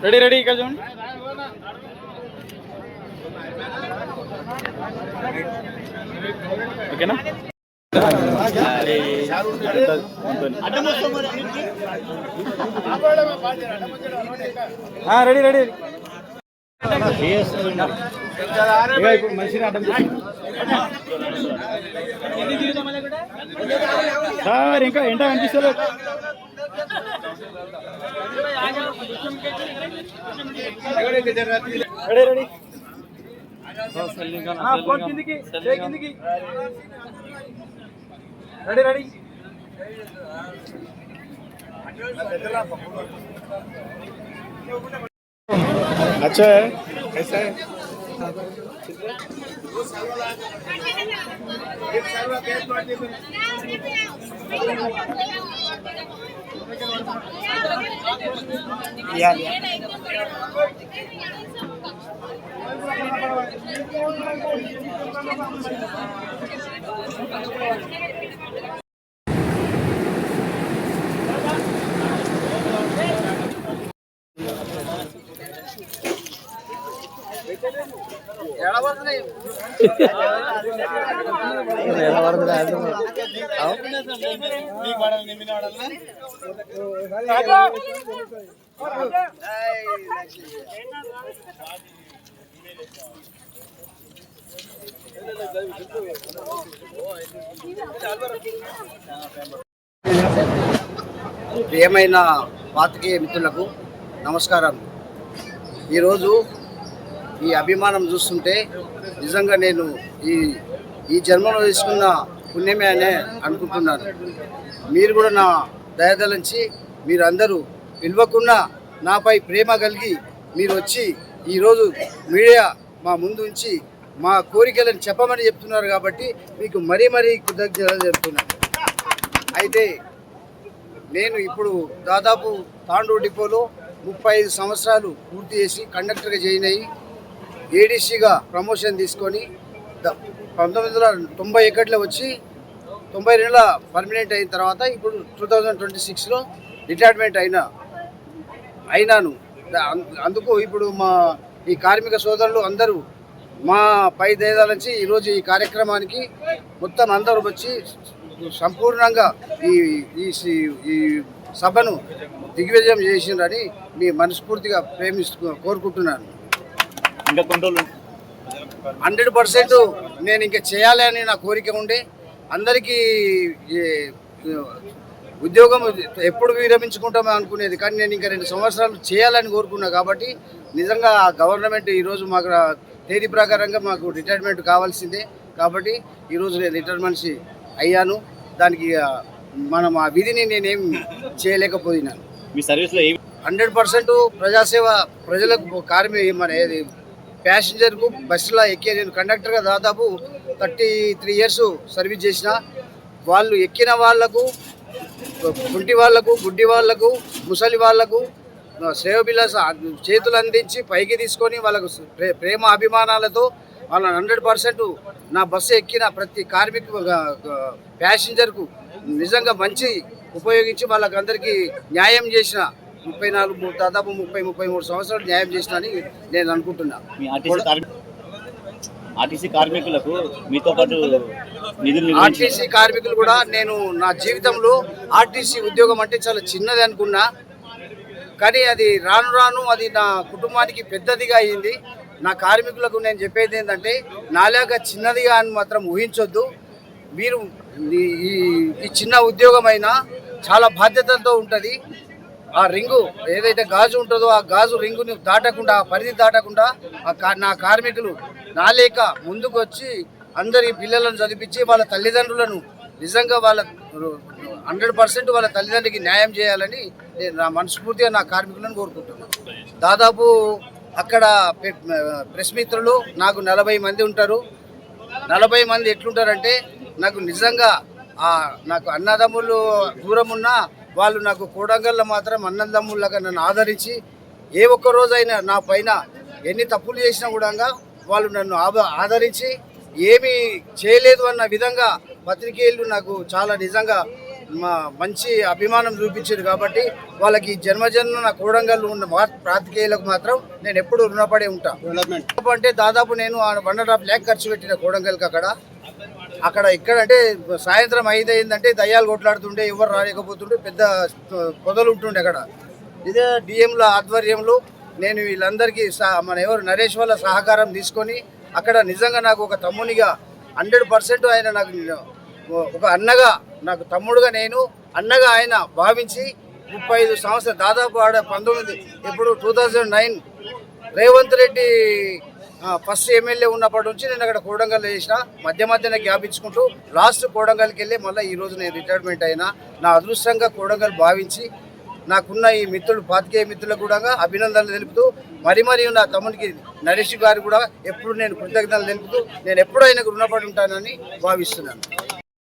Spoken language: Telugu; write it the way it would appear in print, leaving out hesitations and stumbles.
రెడీ రెడీ ఇక్కడ చూడండి. ఓకేనా? రెడీ రెడీ ఇప్పుడు మనిషిని అడ్డం సార్. ఇంకా ఎంట కనిపిస్తలేదు. రెడీ రెడీ కిందికి రెడీ రెడీ. अच्छा है, कैसा है? ప్రియమైన పాత్రికేయ మిత్రులకు నమస్కారం. ఈరోజు ఈ అభిమానం చూస్తుంటే నిజంగా నేను ఈ జన్మలో తీసుకున్న పుణ్యమే అనే అనుకుంటున్నాను. మీరు కూడా నా దయదలించి మీరు అందరూ పిలవకుండా నాపై ప్రేమ కలిగి మీరు వచ్చి ఈరోజు మీడియా మా ముందు ఉంచి మా కోరికలను చెప్పమని చెప్తున్నారు కాబట్టి మీకు మరీ కృతజ్ఞతలు చెప్తున్నాను. అయితే నేను ఇప్పుడు దాదాపు తాండూరు డిపోలో 35 సంవత్సరాలు పూర్తి చేసి కండక్టర్గా జాయిన్ అయ్యి ఏడీసీగా ప్రమోషన్ తీసుకొని 1991లో వచ్చి 92లో పర్మనెంట్ అయిన తర్వాత ఇప్పుడు 2026లో రిటైర్మెంట్ అయినాను. అందుకు ఇప్పుడు ఈ కార్మిక సోదరులు అందరూ మా పై దయదాల నుంచి ఈరోజు ఈ కార్యక్రమానికి మొత్తం అందరూ వచ్చి సంపూర్ణంగా ఈ సభను దిగ్విజయం చేసిందని మీ మనస్ఫూర్తిగా కోరుకుంటున్నాను. ఇంకా కంట్రోల్ 100% నేను ఇంకా చేయాలని నా కోరిక ఉండే. అందరికీ ఉద్యోగం ఎప్పుడు విరమించుకుంటామో అనుకునేది, కానీ నేను ఇంకా 2 సంవత్సరాలు చేయాలని కోరుకున్నా. కాబట్టి నిజంగా గవర్నమెంట్ ఈరోజు మాకు తేదీ ప్రకారంగా మాకు రిటైర్మెంట్ కావాల్సిందే. కాబట్టి ఈరోజు నేను రిటైర్మెంట్ అయ్యాను. దానికి మనం ఆ విధిని నేనేం చేయలేకపోయినాను. మీ సర్వీస్లో 100% ప్రజాసేవ, ప్రజలకు మన ప్యాసింజర్కు బస్సులో ఎక్కే నేను కండక్టర్గా దాదాపు 33 ఇయర్స్ సర్వీస్ చేసిన. వాళ్ళు ఎక్కిన వాళ్లకు, కుంటి వాళ్లకు, గుడ్డి వాళ్లకు, ముసలి వాళ్లకు శ్రేయోభిల చేతులు అందించి పైకి తీసుకొని వాళ్ళకు ప్రేమ అభిమానాలతో వాళ్ళని 100% నా బస్సు ఎక్కిన ప్రతి కార్మిక ప్యాసింజర్కు నిజంగా మంచి ఉపయోగించి వాళ్ళకందరికీ న్యాయం చేసిన దాదాపు 33 సంవత్సరాలు న్యాయం చేసిన అని నేను అనుకుంటున్నా. ఆర్టీసీ కార్మికులకు మీతో పాటు ఆర్టీసీ కార్మికులు కూడా నేను నా జీవితంలో ఆర్టీసీ ఉద్యోగం అంటే చాలా చిన్నది అనుకున్నా, కానీ అది రాను రాను అది నా కుటుంబానికి పెద్దదిగా అయ్యింది. నా కార్మికులకు నేను చెప్పేది ఏంటంటే నాలాగా చిన్నదిగా అని మాత్రం ఊహించొద్దు. మీరు ఈ చిన్న ఉద్యోగమైనా చాలా బాధ్యతలతో ఉంటుంది. ఆ రింగు ఏదైతే గాజు ఉంటుందో ఆ గాజు రింగుని దాటకుండా, ఆ పరిధి దాటకుండా నా కార్మికులు నాలేక ముందుకు వచ్చి అందరి పిల్లలను చదివించి వాళ్ళ తల్లిదండ్రులను నిజంగా వాళ్ళ 100% వాళ్ళ తల్లిదండ్రులకి న్యాయం చేయాలని నేను నా మనస్ఫూర్తిగా నా కార్మికులను కోరుకుంటున్నాను. దాదాపు అక్కడ ప్రెస్ మిత్రులు నాకు 40 మంది ఉంటారు. 40 మంది ఎట్లుంటారంటే నాకు నిజంగా నాకు అన్నదమ్ములు దూరం ఉన్నా వాళ్ళు నాకు కోడంగల్లో మాత్రం అన్నదమ్ముళ్ళగా నన్ను ఆదరించి ఏ ఒక్క రోజైనా నా పైన ఎన్ని తప్పులు చేసినా కూడా వాళ్ళు నన్ను ఆదరించి ఏమీ చేయలేదు అన్న విధంగా పత్రికేయులు నాకు చాలా నిజంగా మంచి అభిమానం చూపించారు. కాబట్టి వాళ్ళకి జన్మజన్మ నా కోడంగల్లో ఉన్న పాత్రికేయులకు మాత్రం నేను ఎప్పుడు రుణపడే ఉంటా. అంటే దాదాపు నేను 1.5 lakh ఖర్చు పెట్టిన కోడంగల్కి. అక్కడ ఇక్కడంటే సాయంత్రం 5 అయిందంటే దయ్యాలు కొట్లాడుతుండే, ఎవరు రాలేకపోతుండే, పెద్ద పొదలు ఉంటుండే అక్కడ. ఇదే డిఎంల ఆధ్వర్యంలో నేను వీళ్ళందరికీ మన ఎవరు నరేష్ వాళ్ళ సహకారం తీసుకొని అక్కడ నిజంగా నాకు ఒక తమ్మునిగా 100% ఆయన నాకు ఒక అన్నగా, నాకు తమ్ముడుగా నేను అన్నగా ఆయన భావించి 35 సంవత్సరాలు దాదాపు 2009 రేవంత్ రెడ్డి ఫస్ట్ ఎమ్మెల్యే ఉన్నప్పటి నుంచి నేను అక్కడ కోడంగల్ చేసిన. మధ్యన గ్యాప్ ఇచ్చుకుంటూ లాస్ట్ కోడంగల్కి వెళ్ళి మళ్ళీ ఈరోజు నేను రిటైర్మెంట్ అయినా. నా అదృష్టంగా కోడంగల్ భావించి నాకున్న ఈ మిత్రులు పాతికేయ మిత్రులకు కూడా అభినందనలు తెలుపుతూ మరి నా తమ్మునికి నరేష్ గారు కూడా ఎప్పుడు నేను కృతజ్ఞతలు తెలుపుతూ నేను ఎప్పుడు ఆయనకు రుణపడి ఉంటానని భావిస్తున్నాను.